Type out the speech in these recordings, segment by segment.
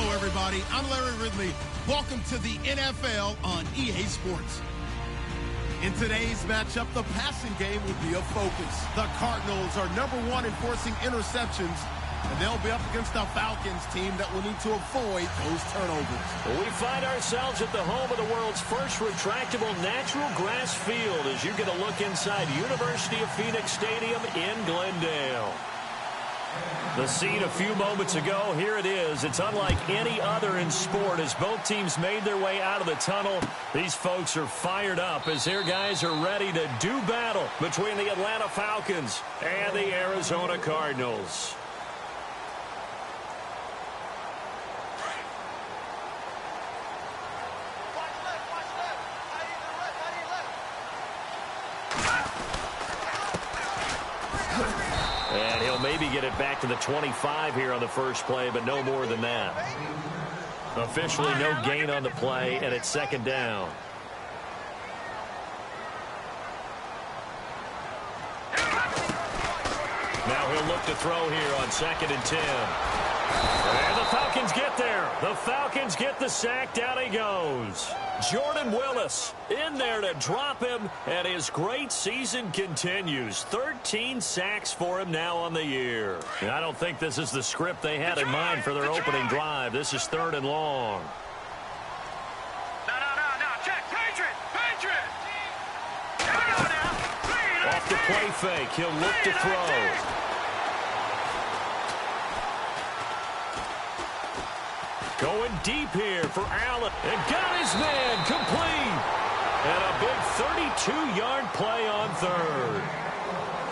Hello, everybody. I'm Larry Ridley. Welcome to the NFL on EA Sports. In today's matchup, the passing game will be a focus. The Cardinals are #1 in forcing interceptions, and they'll be up against a Falcons team that will need to avoid those turnovers. We find ourselves at the home of the world's first retractable natural grass field as you get a look inside University of Phoenix Stadium in Glendale. The scene a few moments ago, here it is. It's unlike any other in sport as both teams made their way out of the tunnel. These folks are fired up as their guys are ready to do battle between the Atlanta Falcons and the Arizona Cardinals. And he'll maybe get it back to the 25 here on the first play, but no more than that. Officially no gain on the play, and it's second down. Now he'll look to throw here on 2nd and 10. And the Falcons get there. The Falcons get the sack. Down he goes. Jordan Willis in there to drop him, and his great season continues. 13 sacks for him now on the year. And I don't think this is the script they had in mind for their opening drive. This is 3rd and long. No. Check. Patriot. Off the play fake. He'll look to throw. Going deep here for Allen. And got his man complete. And a big 32-yard play on 3rd.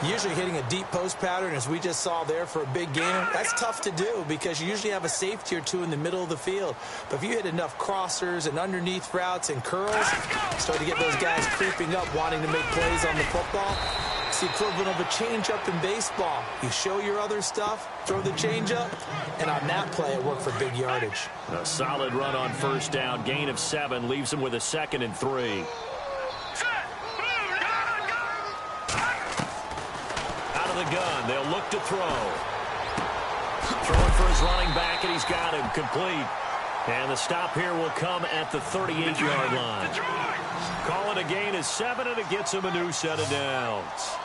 Usually hitting a deep post pattern, as we just saw there for a big gain, that's tough to do because you usually have a safety or two in the middle of the field. But if you hit enough crossers and underneath routes and curls, start to get those guys creeping up, wanting to make plays on the football. It's the equivalent of a changeup in baseball. You show your other stuff, throw the changeup, and on that play, it worked for big yardage. A solid run on first down. Gain of 7 leaves him with a 2nd and 3. Out of the gun, they'll look to throw. Throwing for his running back, and he's got him complete. And the stop here will come at the 38-yard line. Call it a gain of 7, and it gets him a new set of downs.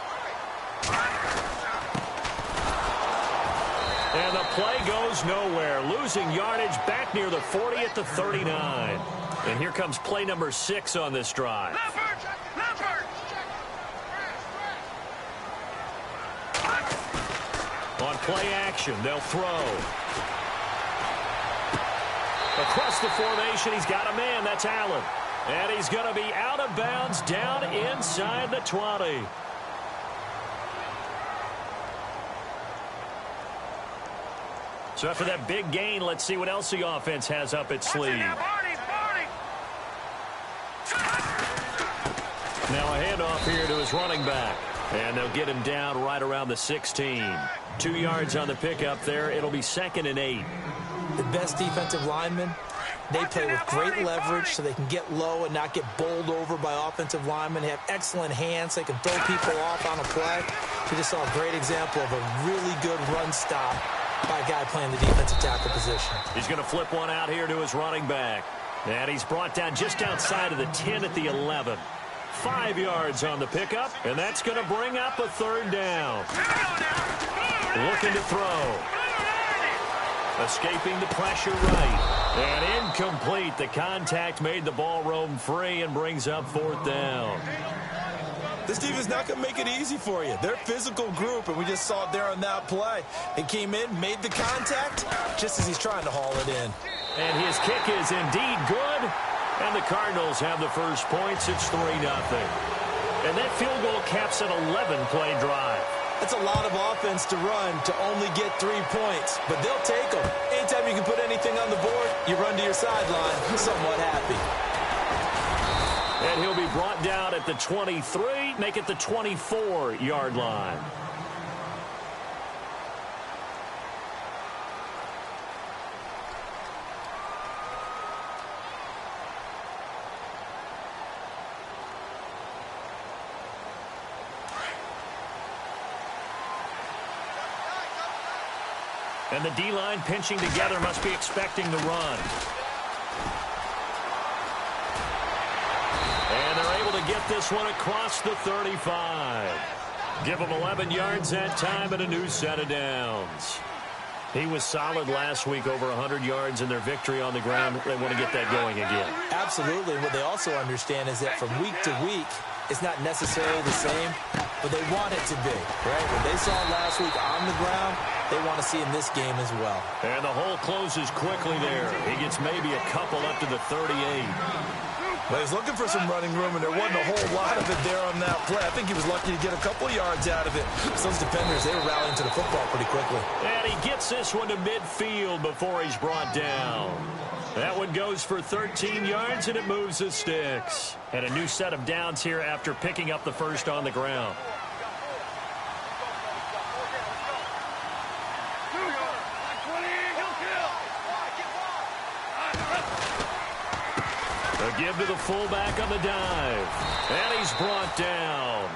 And the play goes nowhere. Losing yardage back near the 40 at the 39. And here comes play number 6 on this drive. On play action, they'll throw. Across the formation, he's got a man. That's Allen. And he's going to be out of bounds down inside the 20. So after that big gain, let's see what else the offense has up its sleeve. Now a handoff here to his running back. And they'll get him down right around the 16. 2 yards on the pickup there. It'll be 2nd and 8. The best defensive linemen, they play with great leverage so they can get low and not get bowled over by offensive linemen. They have excellent hands. They can throw people off on a play. We just saw a great example of a really good run stop by a guy playing the defensive tackle position. He's going to flip one out here to his running back. And he's brought down just outside of the 10 at the 11. 5 yards on the pickup, and that's going to bring up a 3rd down. Looking to throw. Escaping the pressure right. And incomplete. The contact made the ball roam free and brings up 4th down. This team is not going to make it easy for you. They're a physical group, and we just saw it there on that play. He came in, made the contact, just as he's trying to haul it in. And his kick is indeed good. And the Cardinals have the first points. It's 3-0. And that field goal caps an 11-play drive. That's a lot of offense to run to only get 3 points, but they'll take them. Anytime you can put anything on the board, you run to your sideline somewhat happy. And he'll be brought down at the 23, make it the 24-yard line. And the D-line pinching together must be expecting the run. And they're able to get this one across the 35. Give them 11 yards that time and a new set of downs. He was solid last week, over 100 yards in their victory on the ground. They want to get that going again. Absolutely. What they also understand is that from week to week, it's not necessarily the same, but they want it to be, right? What they saw last week on the ground, they want to see in this game as well. And the hole closes quickly there. He gets maybe a couple up to the 38. Well, he's looking for some running room, and there wasn't a whole lot of it there on that play. I think he was lucky to get a couple yards out of it. So those defenders, they were rallying to the football pretty quickly. And he gets this one to midfield before he's brought down. That one goes for 13 yards, and it moves the sticks. And a new set of downs here after picking up the first on the ground. A give to the fullback on the dive. And he's brought down.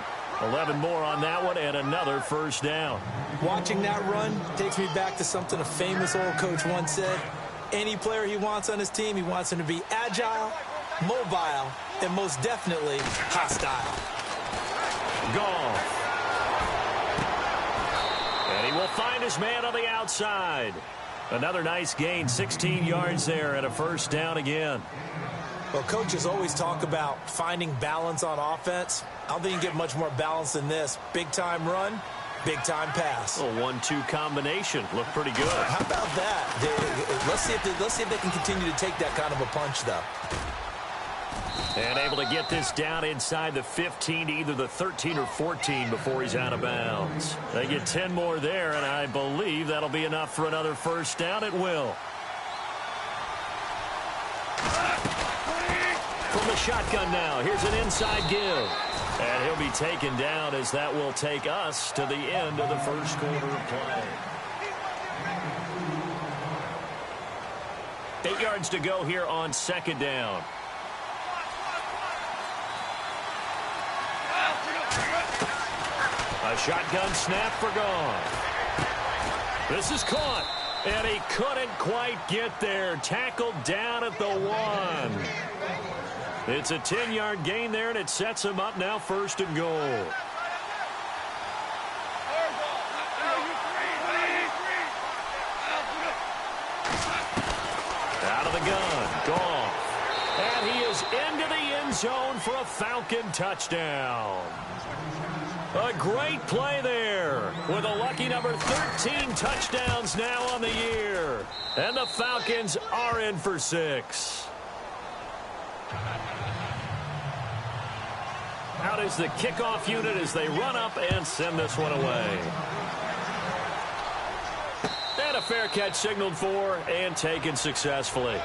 11 more on that one and another first down. Watching that run takes me back to something a famous old coach once said. Any player he wants on his team, he wants him to be agile, mobile, and most definitely hostile. Goff. And he will find his man on the outside. Another nice gain, 16 yards there and a first down again. Well, coaches always talk about finding balance on offense. I don't think you can get much more balance than this. Big-time run, big-time pass. A 1-2 combination. Looked pretty good. How about that? Let's see if they can continue to take that kind of a punch, though. And able to get this down inside the 15 to either the 13 or 14 before he's out of bounds. They get 10 more there, and I believe that'll be enough for another first down. It will. From the shotgun now, here's an inside give. And he'll be taken down as that will take us to the end of the first quarter of play. 8 yards to go here on second down. A shotgun snap for Goff. This is caught. And he couldn't quite get there. Tackled down at the 1. It's a 10-yard gain there, and it sets him up now first and goal. Out of the gun, Goff. And he is into the end zone for a Falcon touchdown. A great play there with a lucky number 13 touchdowns now on the year. And the Falcons are in for 6. Out is the kickoff unit as they run up and send this one away. And a fair catch signaled for and taken successfully.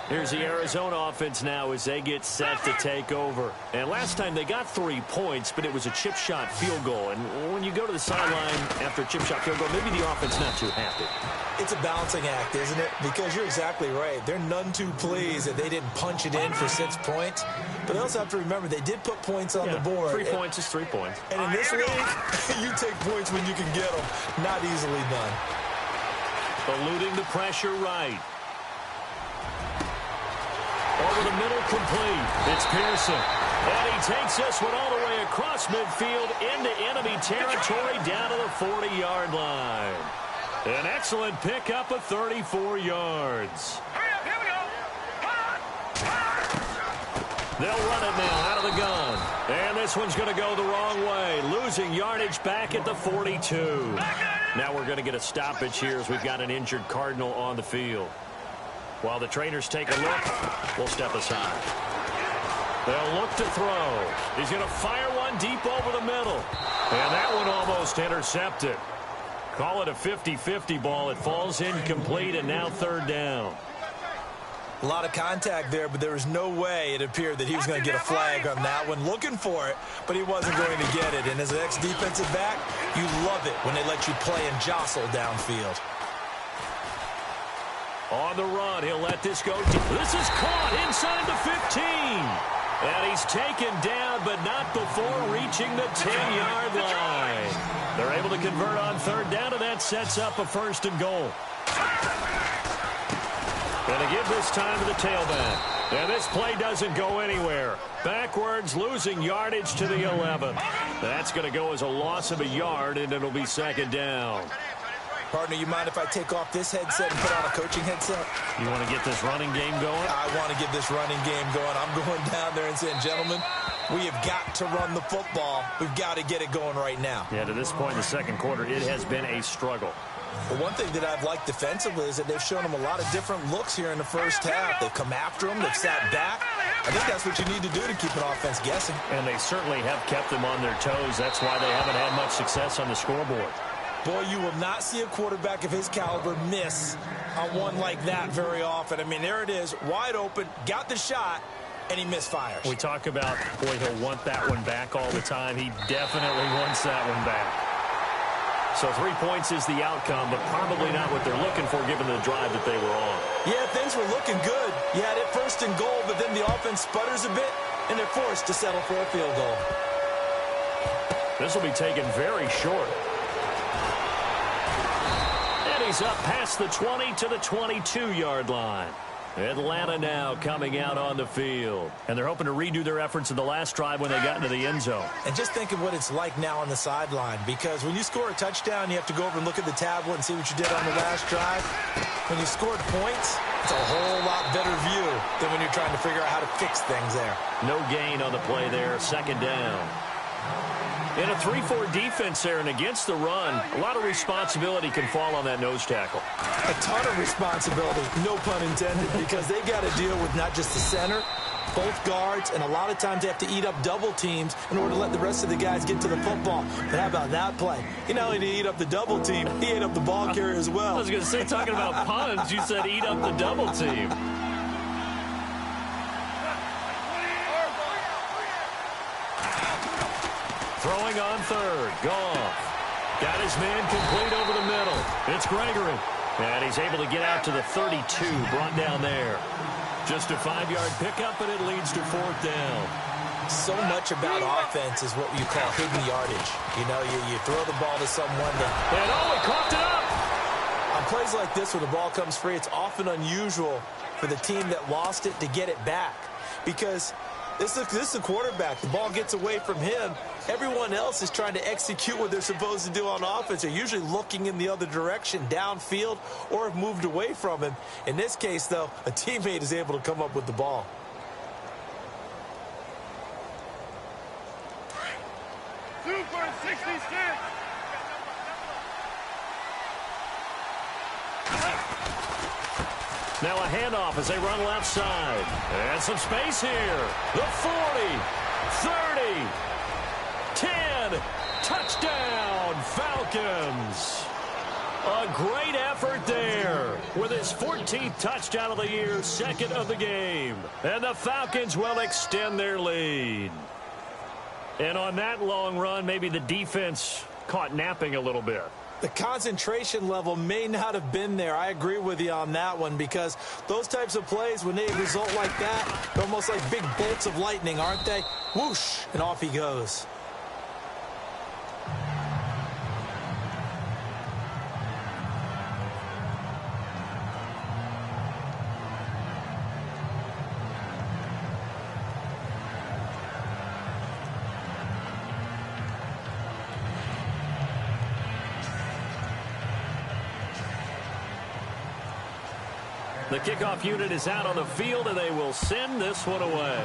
Here's the Arizona offense now as they get set to take over. And last time they got 3 points, but it was a chip shot field goal. And when you go to the sideline after a chip shot field goal, maybe the offense not too happy. It's a balancing act, isn't it? Because you're exactly right. They're none too pleased that they didn't punch it in for 6 points. But they also have to remember they did put points on the board. 3 points is 3 points. And in this league, you take points when you can get them. Not easily done. Eluding the pressure right. Over the middle, complete. It's Pearson. And he takes this one all the way across midfield into enemy territory down to the 40-yard line. An excellent pickup of 34 yards. Here we go. They'll run it now out of the gun. And this one's going to go the wrong way. Losing yardage back at the 42. Now we're going to get a stoppage here as we've got an injured Cardinal on the field. While the trainers take a look, we'll step aside. They'll look to throw. He's going to fire one deep over the middle. And that one almost intercepted. Call it a 50-50 ball. It falls incomplete, and now third down. A lot of contact there, but there was no way it appeared that he was going to get a flag on that one. Looking for it, but he wasn't going to get it. And as an ex-defensive back, you love it when they let you play and jostle downfield. On the run, he'll let this go. This is caught inside the 15. And he's taken down, but not before reaching the 10-yard line. They're able to convert on third down, and that sets up a 1st and goal. Going to give this time to the tailback. And this play doesn't go anywhere. Backwards, losing yardage to the 11. That's going to go as a loss of a yard, and it'll be 2nd down. Partner, you mind if I take off this headset and put on a coaching headset? You want to get this running game going? I want to get this running game going. I'm going down there and saying, gentlemen, we have got to run the football. We've got to get it going right now. Yeah, to this point in the 2nd quarter, it has been a struggle. Well, one thing that I've liked defensively is that they've shown them a lot of different looks here in the 1st half. They've come after them. They've sat back. I think that's what you need to do to keep an offense guessing. And they certainly have kept them on their toes. That's why they haven't had much success on the scoreboard. Boy, you will not see a quarterback of his caliber miss on one like that very often. I mean, there it is, wide open, got the shot, and he misfires. We talk about, boy, he'll want that one back all the time. He definitely wants that one back. So 3 points is the outcome, but probably not what they're looking for given the drive that they were on. Yeah, things were looking good. You had it 1st and goal, but then the offense sputters a bit, and they're forced to settle for a field goal. This will be taken very short. And he's up past the 20 to the 22-yard line. Atlanta now coming out on the field. And they're hoping to redo their efforts in the last drive when they got into the end zone. And just think of what it's like now on the sideline, because when you score a touchdown, you have to go over and look at the tablet and see what you did on the last drive. When you scored points, it's a whole lot better view than when you're trying to figure out how to fix things there. No gain on the play there, 2nd down. In a 3-4 defense there and against the run, a lot of responsibility can fall on that nose tackle. A ton of responsibility, no pun intended, because they've got to deal with not just the center, both guards, and a lot of times they have to eat up double teams in order to let the rest of the guys get to the football. But how about that play? He not only did he eat up the double team, he ate up the ball carrier as well. I was going to say, talking about puns, you said eat up the double team. Throwing on third. Goff. Got his man complete over the middle. It's Gregory. And he's able to get out to the 32. Brought down there. Just a 5-yard pickup, and it leads to 4th down. So much about offense is what you call hidden yardage. You know, you throw the ball to someone that... And he coughed it up! On plays like this where the ball comes free, it's often unusual for the team that lost it to get it back. Because this is a quarterback. The ball gets away from him. Everyone else is trying to execute what they're supposed to do on offense. They're usually looking in the other direction, downfield, or have moved away from him. In this case, though, a teammate is able to come up with the ball. Super 66. Now a handoff as they run left side. And some space here. The 40, 30, 10, touchdown, Falcons. A great effort there with his 14th touchdown of the year, 2nd of the game. And the Falcons will extend their lead. And on that long run, maybe the defense caught napping a little bit. The concentration level may not have been there. I agree with you on that one, because those types of plays, when they result like that, they're almost like big bolts of lightning, aren't they? Whoosh, and off he goes. The kickoff unit is out on the field, and they will send this one away.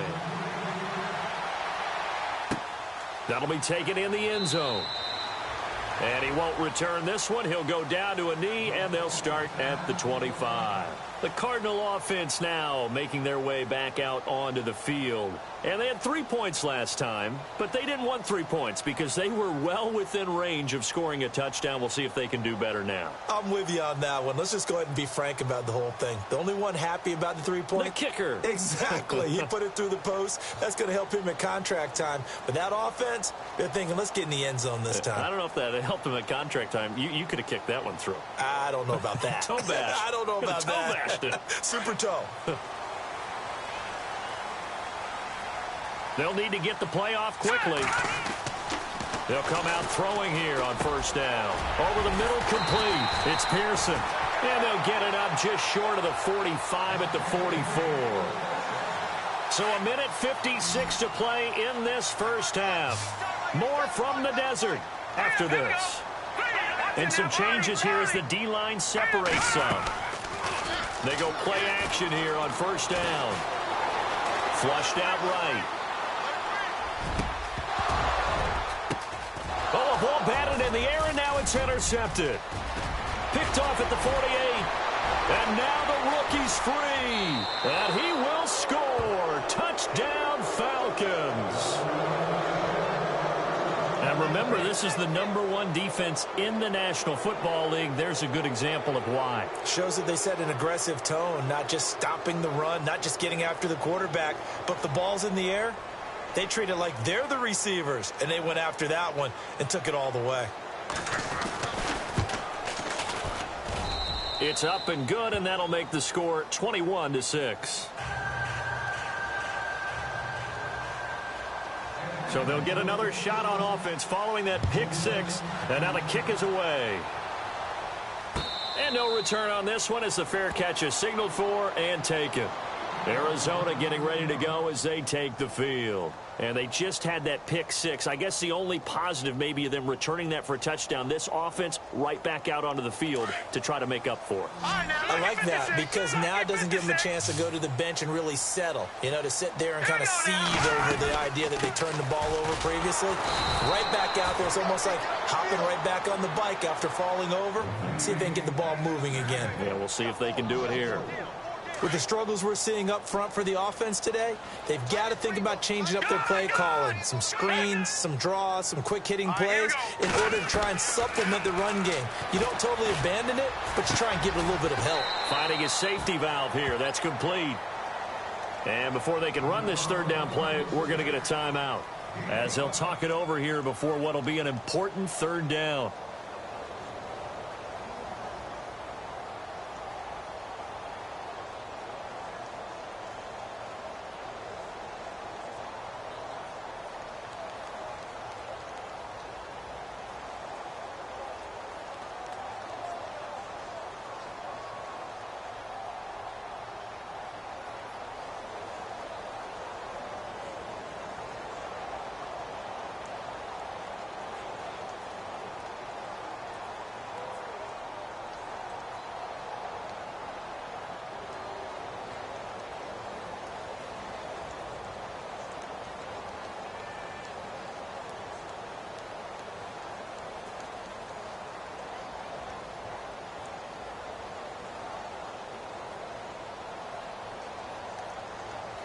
That'll be taken in the end zone. And he won't return this one. He'll go down to a knee, and they'll start at the 25. The Cardinal offense now making their way back out onto the field. And they had 3 points last time, but they didn't want 3 points because they were well within range of scoring a touchdown. We'll see if they can do better now. I'm with you on that one. Let's just go ahead and be frank about the whole thing. The only one happy about the 3-point? The kicker. Exactly. He put it through the post. That's going to help him at contract time. But that offense, they're thinking, let's get in the end zone this time. I don't know if that helped him at contract time. You could have kicked that one through. I don't know about that. Toe bash. I don't know about toe that. Bashed it. Super toe. They'll need to get the play off quickly. They'll come out throwing here on first down. Over the middle, complete. It's Pearson. And they'll get it up just short of the 45 at the 44. So a minute 56 to play in this first half. More from the desert after this. And some changes here as the D-line separates some. They go play action here on first down. Flushed out right. Oh, a ball batted in the air, and now it's intercepted. Picked off at the 48. And now the rookie's free. And he will score. Touchdown, Falcons. And remember, this is the #1 defense in the National Football League. There's a good example of why. Shows that they set an aggressive tone, not just stopping the run, not just getting after the quarterback, but if the ball's in the air, they treat it like they're the receivers, and they went after that one and took it all the way. It's up and good, and that'll make the score 21-6. So they'll get another shot on offense following that pick six, and now the kick is away. And no return on this one as the fair catch is signaled for and taken. Arizona getting ready to go as they take the field. And they just had that pick six. I guess the only positive maybe of them returning that for a touchdown. This offense right back out onto the field to try to make up for it. I like that because now it doesn't give them a chance to go to the bench and really settle. You know, to sit there and kind of seethe over the idea that they turned the ball over previously. Right back out there. It's almost like hopping right back on the bike after falling over. See if they can get the ball moving again. Yeah, we'll see if they can do it here. With the struggles we're seeing up front for the offense today, they've got to think about changing up their play calling. Some screens, some draws, some quick-hitting plays in order to try and supplement the run game. You don't totally abandon it, but you try and give it a little bit of help. Finding a safety valve here. That's complete. And before they can run this third down play, we're going to get a timeout. As they'll talk it over here before what will be an important third down.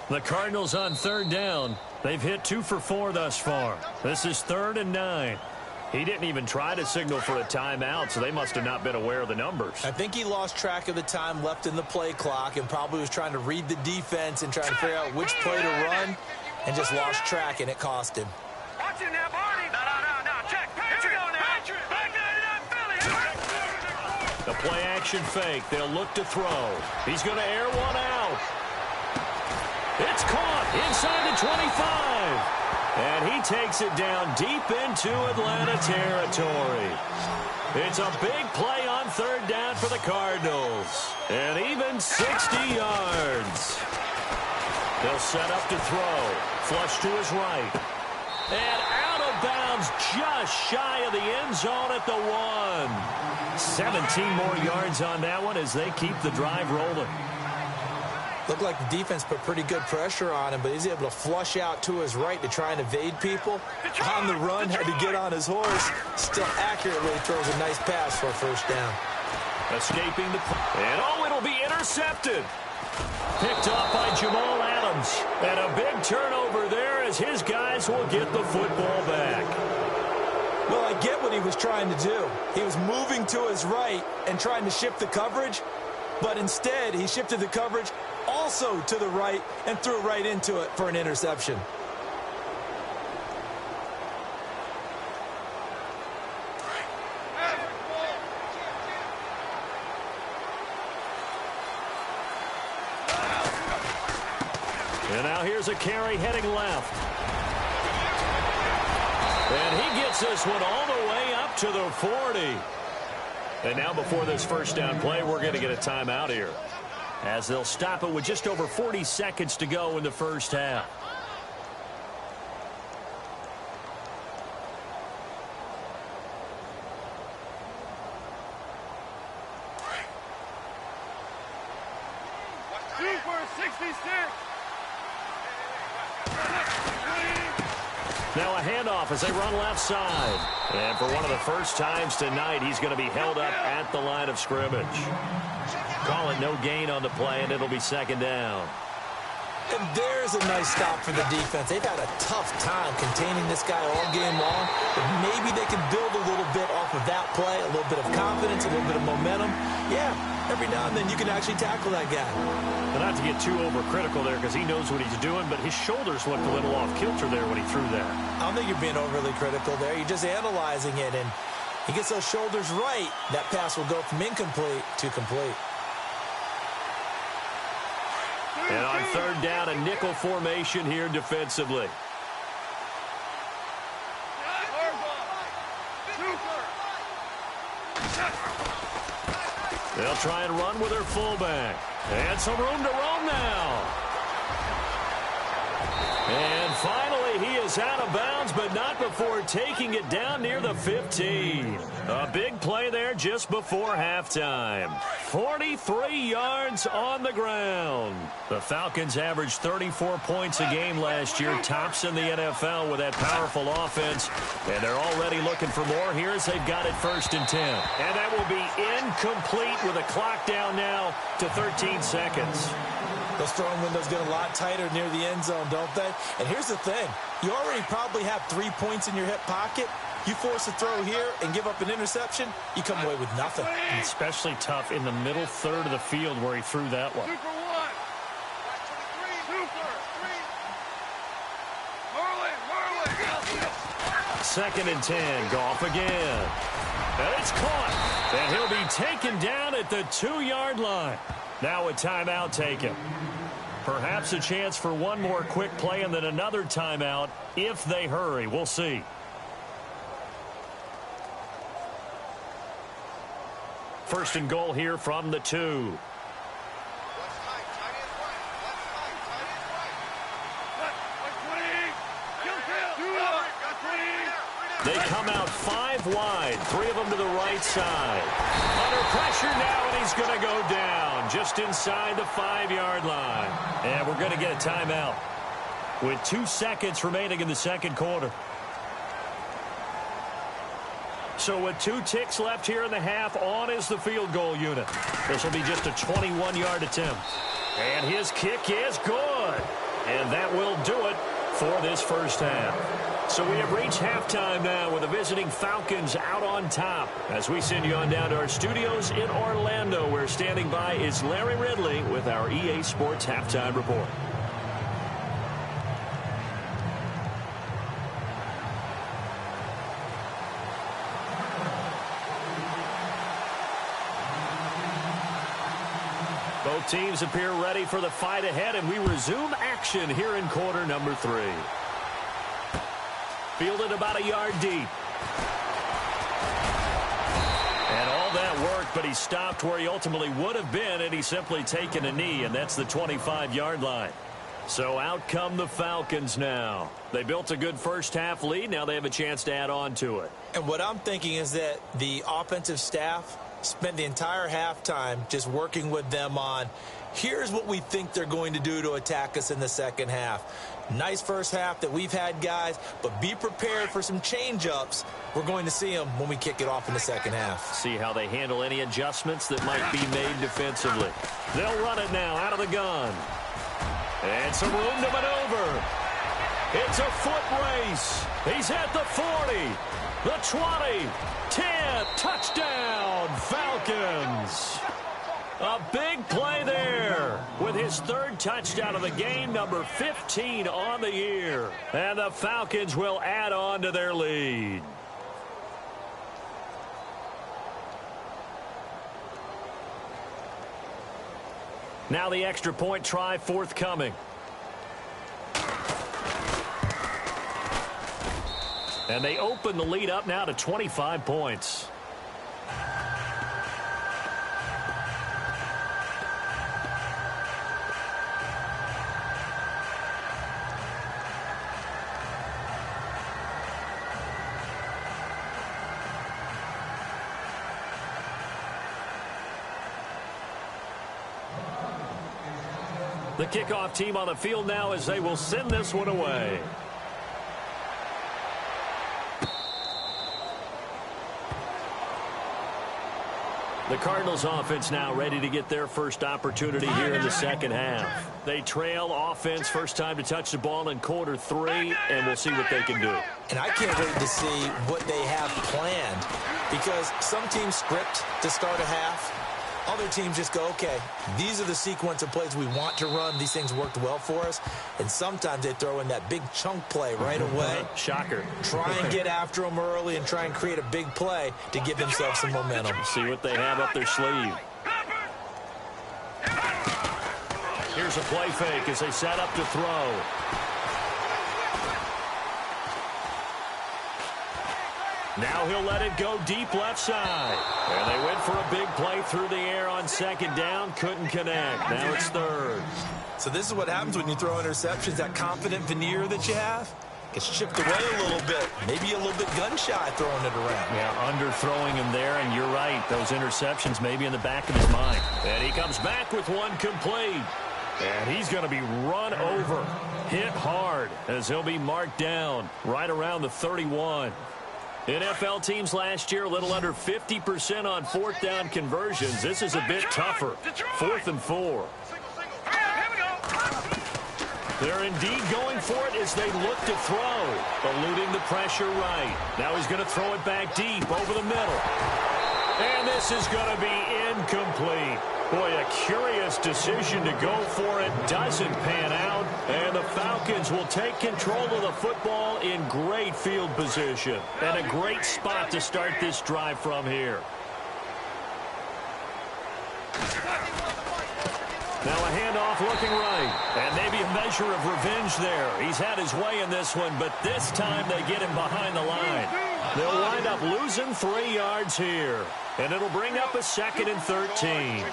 The Cardinals on third down. They've hit 2 for 4 thus far. This is 3rd and 9. He didn't even try to signal for a timeout, so they must have not been aware of the numbers. I think he lost track of the time left in the play clock and probably was trying to read the defense and trying to figure out which play to run and just lost track, and it cost him. Watch it now, Barney. No. Check. Here we go now. The play action fake. They'll look to throw. He's going to air one out. It's caught inside the 25. And he takes it down deep into Atlanta territory. It's a big play on third down for the Cardinals. And even 60 yards. They'll set up to throw. Flush to his right. And out of bounds just shy of the end zone at the 1. 17 more yards on that one as they keep the drive rolling. Looked like the defense put pretty good pressure on him, but he's able to flush out to his right to try and evade people. On the run, had to get on his horse. Still accurately throws a nice pass for a first down. Escaping the play. And it'll be intercepted. Picked off by Jamal Adams. And a big turnover there as his guys will get the football back. Well, I get what he was trying to do. He was moving to his right and trying to shift the coverage, but instead he shifted the coverage also to the right and threw right into it for an interception. And now here's a carry heading left. And he gets this one all the way up to the 40. And now before this first down play, we're going to get a timeout here, as they'll stop it with just over 40 seconds to go in the first half. Super 66. Now a handoff as they run left side. And for one of the first times tonight, he's going to be held up at the line of scrimmage. Call it no gain on the play, and it'll be second down. And there's a nice stop for the defense. They've had a tough time containing this guy all game long, but maybe they can build a little bit off of that play, a little bit of confidence, a little bit of momentum. Yeah, every now and then you can actually tackle that guy. But not to get too overcritical there, because he knows what he's doing, but his shoulders looked a little off kilter there when he threw that. I don't think you're being overly critical there. You're just analyzing it, and he gets those shoulders right. That pass will go from incomplete to complete. And on third down, a nickel formation here defensively. They'll try and run with their fullback. And some room to roam now. And finally, he is out of bounds, but not before taking it down near the 15. A big play there just before halftime. 43 yards on the ground. The Falcons averaged 34 points a game last year, tops in the NFL with that powerful offense. And they're already looking for more here as they've got it 1st and 10. And that will be incomplete with a clock down now to 13 seconds. Those throwing windows get a lot tighter near the end zone, don't they? And here's the thing. You already probably have 3 points in your hip pocket. You force a throw here and give up an interception, you come away with nothing. Especially tough in the middle third of the field where he threw that one. Super 1. Super 3. Marley. 2nd and 10. Goff again. And it's caught. And he'll be taken down at the 2-yard line. Now a timeout taken. Perhaps a chance for one more quick play and then another timeout if they hurry. We'll see. First and goal here from the 2. They come out 5 wide, 3 of them to the right side. Under pressure now, and he's going to go down just inside the 5-yard line. And we're going to get a timeout with 2 seconds remaining in the second quarter. So with 2 ticks left here in the half, on is the field goal unit. This will be just a 21-yard attempt. And his kick is good. And that will do it for this first half. So we have reached halftime now with the visiting Falcons out on top. As we send you on down to our studios in Orlando, where standing by is Larry Ridley with our EA Sports Halftime Report. Both teams appear ready for the fight ahead, and we resume action here in quarter number 3. Fielded about a yard deep. And all that worked, but he stopped where he ultimately would have been, and he's simply taken a knee, and that's the 25-yard line. So out come the Falcons now. They built a good first half lead. Now they have a chance to add on to it. And what I'm thinking is that the offensive staff spent the entire halftime just working with them on, here's what we think they're going to do to attack us in the second half. Nice first half that we've had, guys, but be prepared for some change-ups. We're going to see them when we kick it off in the second half. See how they handle any adjustments that might be made defensively. They'll run it now out of the gun. And some room to maneuver. It's a foot race. He's at the 40, the 20, 10, touchdown, Falcons. A big play there with his 3rd touchdown of the game, number 15 on the year. And the Falcons will add on to their lead. Now the extra point try forthcoming. And they open the lead up now to 25 points. The kickoff team on the field now as they will send this one away. The Cardinals offense now ready to get their first opportunity here in the second half. They trail offense first time to touch the ball in quarter 3, and we'll see what they can do. And I can't wait to see what they have planned, because some teams script to start a half. Other teams just go, okay, these are the sequence of plays we want to run. These things worked well for us. And sometimes they throw in that big chunk play right away. Shocker. Try and get after them early and try and create a big play to give themselves some momentum. See what they have up their sleeve. Here's a play fake as they set up to throw. Now he'll let it go deep left side. And they went for a big play through the air on second down. Couldn't connect. Now it's third. So this is what happens when you throw interceptions. That confident veneer that you have gets chipped away a little bit. Maybe a little bit gun-shy throwing it around. Yeah, underthrowing him there, and you're right. Those interceptions may be in the back of his mind. And he comes back with one complete. And he's going to be run over. Hit hard as he'll be marked down right around the 31. NFL teams last year a little under 50% on fourth down conversions. This is a bit tougher. 4th and 4. They're indeed going for it as they look to throw. Eluding the pressure right. Now he's going to throw it back deep over the middle. And this is going to be incomplete. Boy, a curious decision to go for it. Doesn't pan out. And the Falcons will take control of the football in great field position. And a great spot to start this drive from here. Now a handoff looking right. And maybe a measure of revenge there. He's had his way in this one, but this time they get him behind the line. They'll wind up losing 3 yards here. And it'll bring up a 2nd and 13.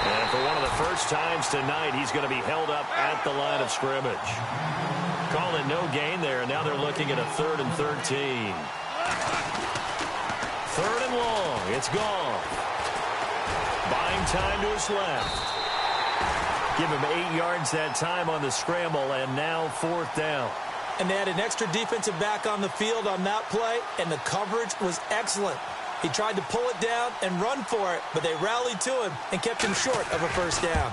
And for one of the first times tonight, he's going to be held up at the line of scrimmage. Calling no gain there. Now they're looking at a 3rd and 13. 3rd and long. It's gone. Buying time to his left. Give him 8 yards that time on the scramble, and now 4th down. And they had an extra defensive back on the field on that play, and the coverage was excellent. He tried to pull it down and run for it, but they rallied to him and kept him short of a first down.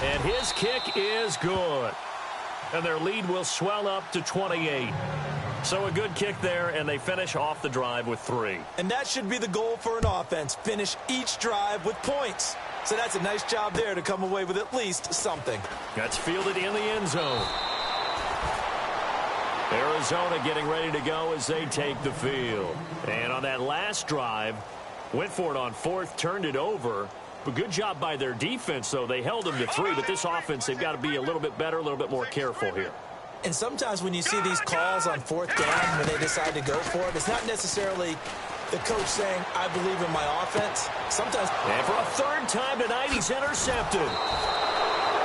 And his kick is good. And their lead will swell up to 28. So a good kick there, and they finish off the drive with 3. And that should be the goal for an offense. Finish each drive with points. So that's a nice job there to come away with at least something. That's fielded in the end zone. Arizona getting ready to go as they take the field. And on that last drive, went for it on 4th, turned it over. But good job by their defense, though. They held them to 3, but this offense, they've got to be a little bit better, a little bit more careful here. And sometimes when you see these calls on 4th down, when they decide to go for it, it's not necessarily the coach saying, I believe in my offense. Sometimes. And for a 3rd time tonight, he's intercepted.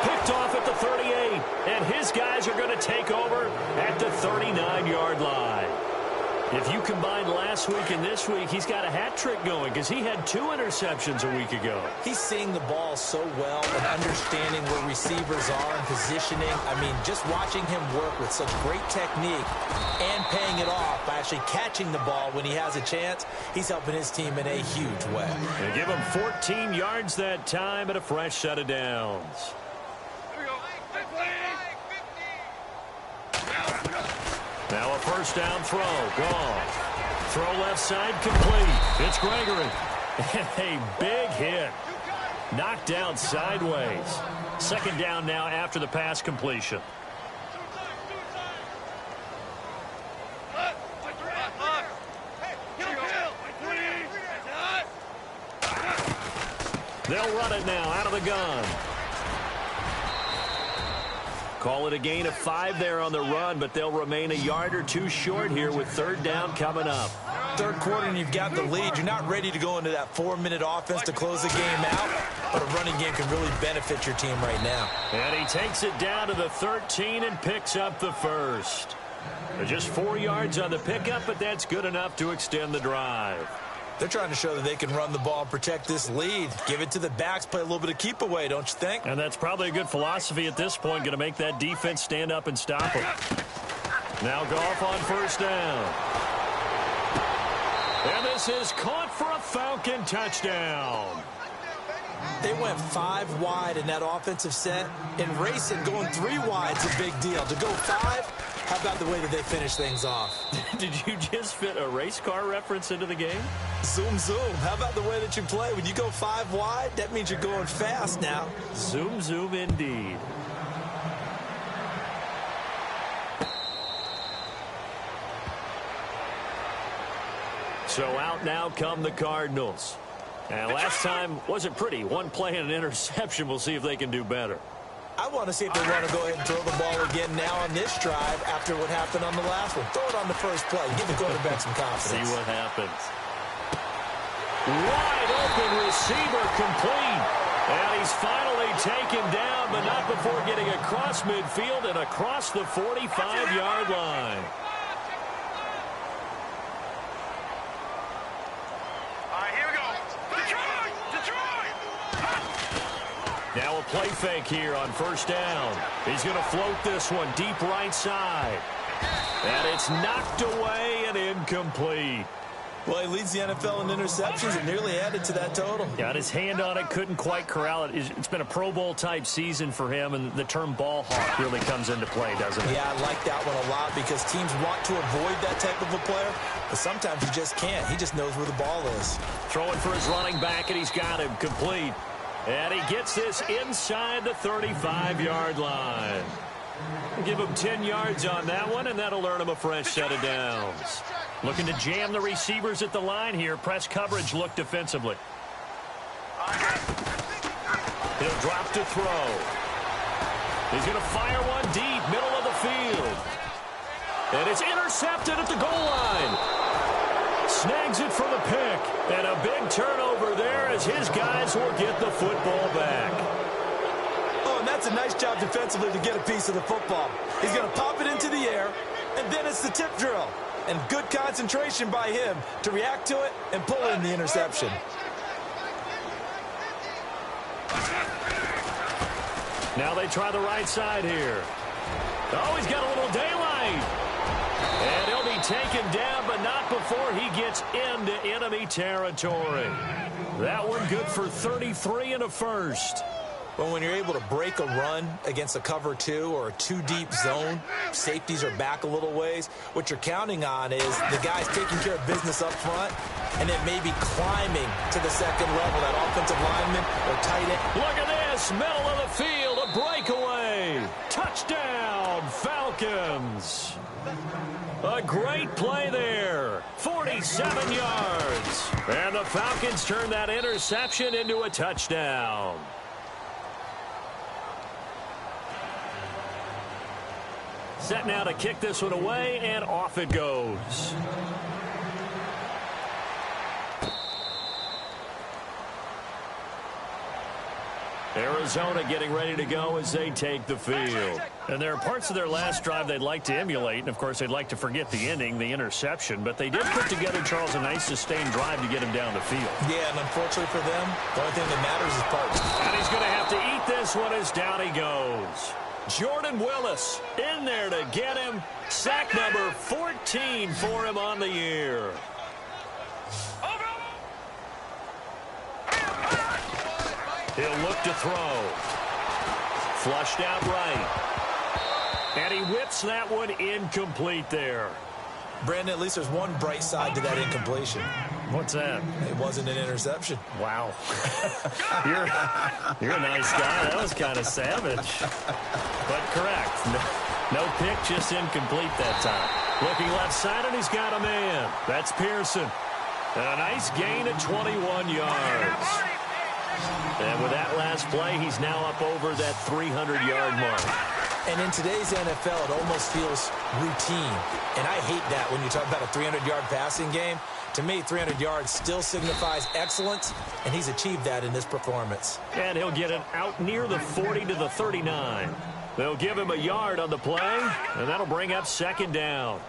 Picked off at the 38, and his guys are going to take over at the 39-yard line. If you combine last week and this week, he's got a hat trick going because he had 2 interceptions a week ago. He's seeing the ball so well and understanding where receivers are and positioning. I mean, just watching him work with such great technique and paying it off by actually catching the ball when he has a chance, he's helping his team in a huge way. They give him 14 yards that time and a fresh set of downs. Now a first down throw. Gone. Throw left side complete. It's Gregory. And a big hit. Knocked down sideways. 2nd down now after the pass completion. They'll run it now out of the gun. Call it a gain of 5 there on the run, but they'll remain a yard or two short here with third down coming up. Third quarter and you've got the lead. You're not ready to go into that 4-minute offense to close the game out, but a running game can really benefit your team right now. And he takes it down to the 13 and picks up the first. Just 4 yards on the pickup, but that's good enough to extend the drive. They're trying to show that they can run the ball and protect this lead. Give it to the backs, play a little bit of keep away, don't you think? And that's probably a good philosophy at this point, going to make that defense stand up and stop them. Now Goff on first down. And this is caught for a Falcon touchdown. They went 5 wide in that offensive set, and racing going 3 wide is a big deal. To go 5, how about the way that they finish things off? Did you just fit a race car reference into the game? Zoom, zoom. How about the way that you play? When you go 5 wide, that means you're going fast now. Zoom, zoom indeed. So out now come the Cardinals. And last time wasn't pretty. One play and an interception. We'll see if they can do better. I want to see if they want to go ahead and throw the ball again now on this drive after what happened on the last one. Throw it on the first play. Give the quarterback some confidence. See what happens. Wide open receiver complete. And he's finally taken down, but not before getting across midfield and across the 45-yard line. Now a play fake here on first down. He's going to float this one deep right side. And it's knocked away and incomplete. Well, he leads the NFL in interceptions and nearly added to that total. Got his hand on it, couldn't quite corral it. It's been a Pro Bowl-type season for him, and the term ball hawk really comes into play, doesn't it? Yeah, I like that one a lot because teams want to avoid that type of a player, but sometimes you just can't. He just knows where the ball is. Throwing for his running back, and he's got him complete. And he gets this inside the 35-yard line. Give him 10 yards on that one, and that'll earn him a fresh set of downs. Looking to jam the receivers at the line here. Press coverage look defensively. He'll drop to throw. He's going to fire one deep, middle of the field. And it's intercepted at the goal line. Snags it for the pick. And a big turnover there as his guys will get the football back. Oh, and that's a nice job defensively to get a piece of the football. He's going to pop it into the air, and then it's the tip drill. And good concentration by him to react to it and pull in the interception. Now they try the right side here. Oh, he's got a little daylight. And he'll be taken down, but not before he gets into enemy territory. That one good for 33 and a first. Well, when you're able to break a run against a cover 2 or a 2-deep zone, safeties are back a little ways. What you're counting on is the guys taking care of business up front and then maybe climbing to the second level, that offensive lineman or tight end. Look at this, middle of the field, a breakaway. Touchdown, Falcons. A great play there, 47 yards. And the Falcons turn that interception into a touchdown. Set now to kick this one away, and off it goes. Arizona getting ready to go as they take the field. And there are parts of their last drive they'd like to emulate, and of course they'd like to forget the ending, the interception, but they did put together, Charles, a nice sustained drive to get him down the field. Yeah, and unfortunately for them, the only thing that matters is parts. And he's going to have to eat this one as down he goes. Jordan Willis in there to get him. Sack number 14 for him on the year. He'll look to throw. Flushed out right. And he whips that one incomplete there. Brandon, at least there's one bright side to that incompletion. What's that? It wasn't an interception. Wow. You're a nice guy. That was kind of savage. But correct. No pick, just incomplete that time. Looking left side, and he's got a man. That's Pearson. And a nice gain at 21 yards. And with that last play, he's now up over that 300-yard mark. And in today's NFL, it almost feels routine. And I hate that when you talk about a 300-yard passing game. To me, 300 yards still signifies excellence, and he's achieved that in this performance. And he'll get it out near the 40 to the 39. They'll give him a yard on the play, and that'll bring up second down.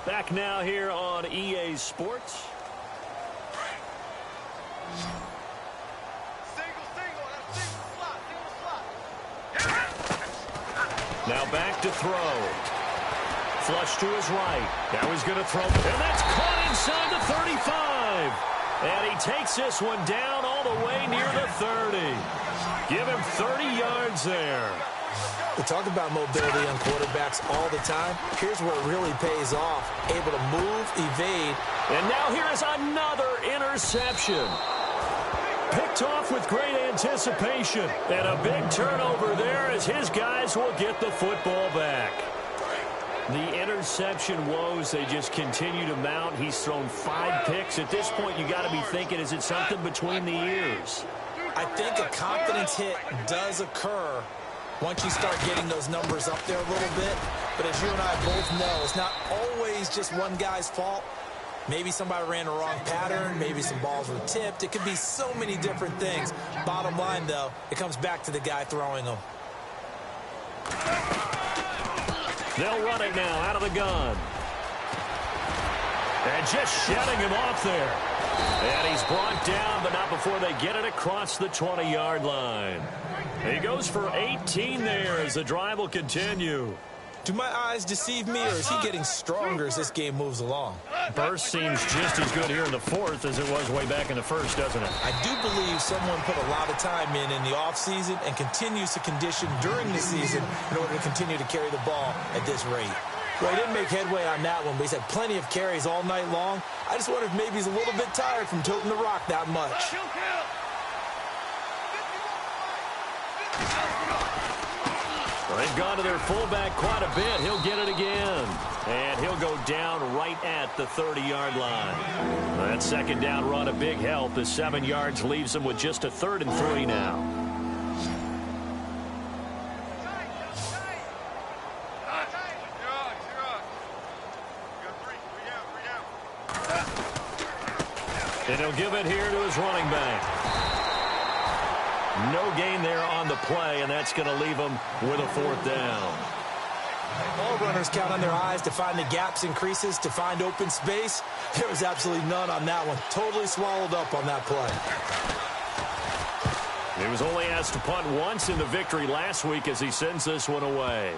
Back now here on EA Sports. Now back to throw. Flush to his right. Now he's going to throw. And that's caught inside the 35. And he takes this one down all the way near the 30. Give him 30 yards there. We talk about mobility on quarterbacks all the time. Here's where it really pays off. Able to move, evade. And now here is another interception. Picked off with great anticipation. And a big turnover there as his guys will get the football back. The interception woes, they just continue to mount. He's thrown 5 picks. At this point, you got to be thinking, is it something between the ears? I think a confidence hit does occur once you start getting those numbers up there a little bit. But as you and I both know, it's not always just one guy's fault. Maybe somebody ran a wrong pattern. Maybe some balls were tipped. It could be so many different things. Bottom line, though, it comes back to the guy throwing them. They'll run it now out of the gun. And just shutting him off there. And he's brought down, but not before they get it across the 20-yard line. He goes for 18 there as the drive will continue. Do my eyes deceive me, or is he getting stronger as this game moves along? Burst seems just as good here in the fourth as it was way back in the first, doesn't it? I do believe someone put a lot of time in the offseason and continues to condition during the season in order to continue to carry the ball at this rate. Well, he didn't make headway on that one, but he's had plenty of carries all night long. I just wonder if maybe he's a little bit tired from toting the rock that much. They've gone to their fullback quite a bit. He'll get it again. And he'll go down right at the 30-yard line. That second down run a big help. The 7 yards leaves them with just a 3rd and 3 now. And he'll give it here to his running back. No gain there on the play, and that's going to leave them with a 4th down. All runners count on their eyes to find the gaps and creases, to find open space. There was absolutely none on that one. Totally swallowed up on that play. He was only asked to punt once in the victory last week as he sends this one away.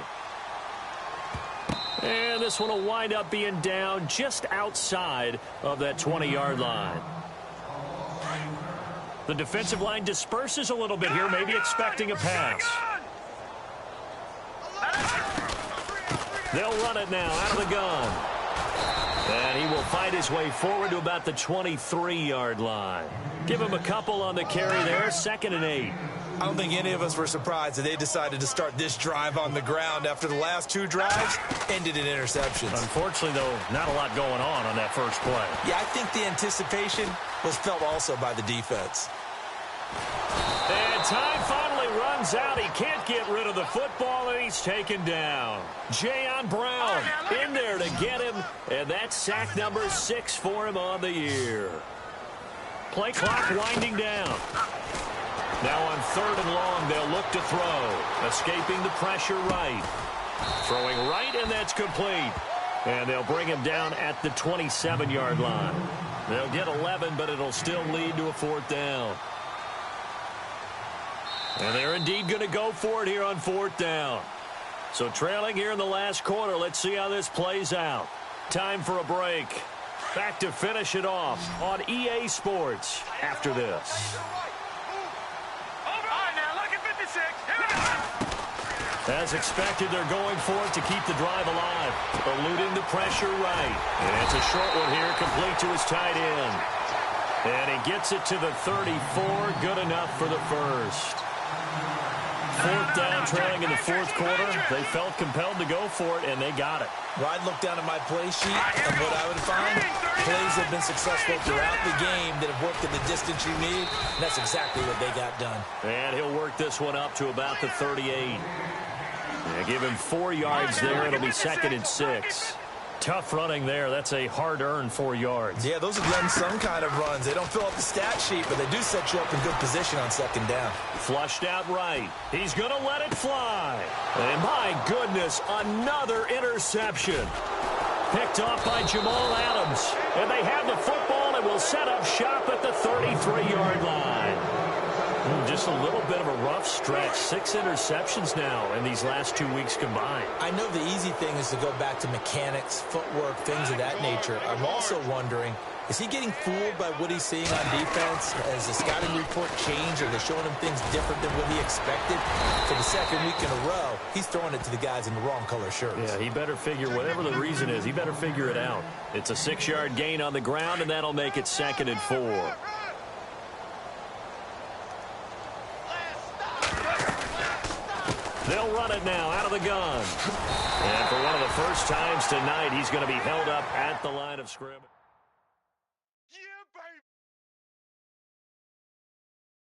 And this one will wind up being down just outside of that 20-yard line. The defensive line disperses a little bit here, maybe expecting a pass. They'll run it now out of the gun. And he will fight his way forward to about the 23-yard line. Give him a couple on the carry there, 2nd and 8. I don't think any of us were surprised that they decided to start this drive on the ground after the last 2 drives ended in interceptions. Unfortunately, though, not a lot going on that first play. Yeah, I think the anticipation was felt also by the defense. And time finally runs out. He can't get rid of the football, and he's taken down. Jayon Brown in there to get him, and that's sack number 6 for him on the year. Play clock winding down. Now on 3rd and long, they'll look to throw. Escaping the pressure right. Throwing right, and that's complete. And they'll bring him down at the 27-yard line. They'll get 11, but it'll still lead to a 4th down. And they're indeed going to go for it here on 4th down. So trailing here in the last quarter, let's see how this plays out. Time for a break. Back to finish it off on EA Sports after this. As expected, they're going for it to keep the drive alive. Eluding the pressure right. And it's a short one here, complete to his tight end. And he gets it to the 34, good enough for the first. Fourth down, trailing in the fourth quarter. They felt compelled to go for it, and they got it. Well, I'd look down at my play sheet, and what I would find, plays have been successful throughout the game that have worked in the distance you need, and that's exactly what they got done. And he'll work this one up to about the 38. Yeah, give him 4 yards there. It'll be 2nd and 6. Tough running there. That's a hard-earned 4 yards. Yeah, those are some kind of runs. They don't fill up the stat sheet, but they do set you up in good position on 2nd down. Flushed out right. He's going to let it fly. And my goodness, another interception. Picked off by Jamal Adams. And they have the football and will set up shop at the 33-yard line. Just a little bit of a rough stretch. 6 interceptions now in these last 2 weeks combined. I know the easy thing is to go back to mechanics, footwork, things of that nature. I'm also wondering, is he getting fooled by what he's seeing on defense? Has the scouting report changed? Are they showing him things different than what he expected? For the 2nd week in a row, he's throwing it to the guys in the wrong color shirts. Yeah, he better figure, whatever the reason is, he better figure it out. It's a 6-yard gain on the ground, and that'll make it 2nd and 4. They'll run it now out of the gun. And for one of the first times tonight, he's going to be held up at the line of scrimmage.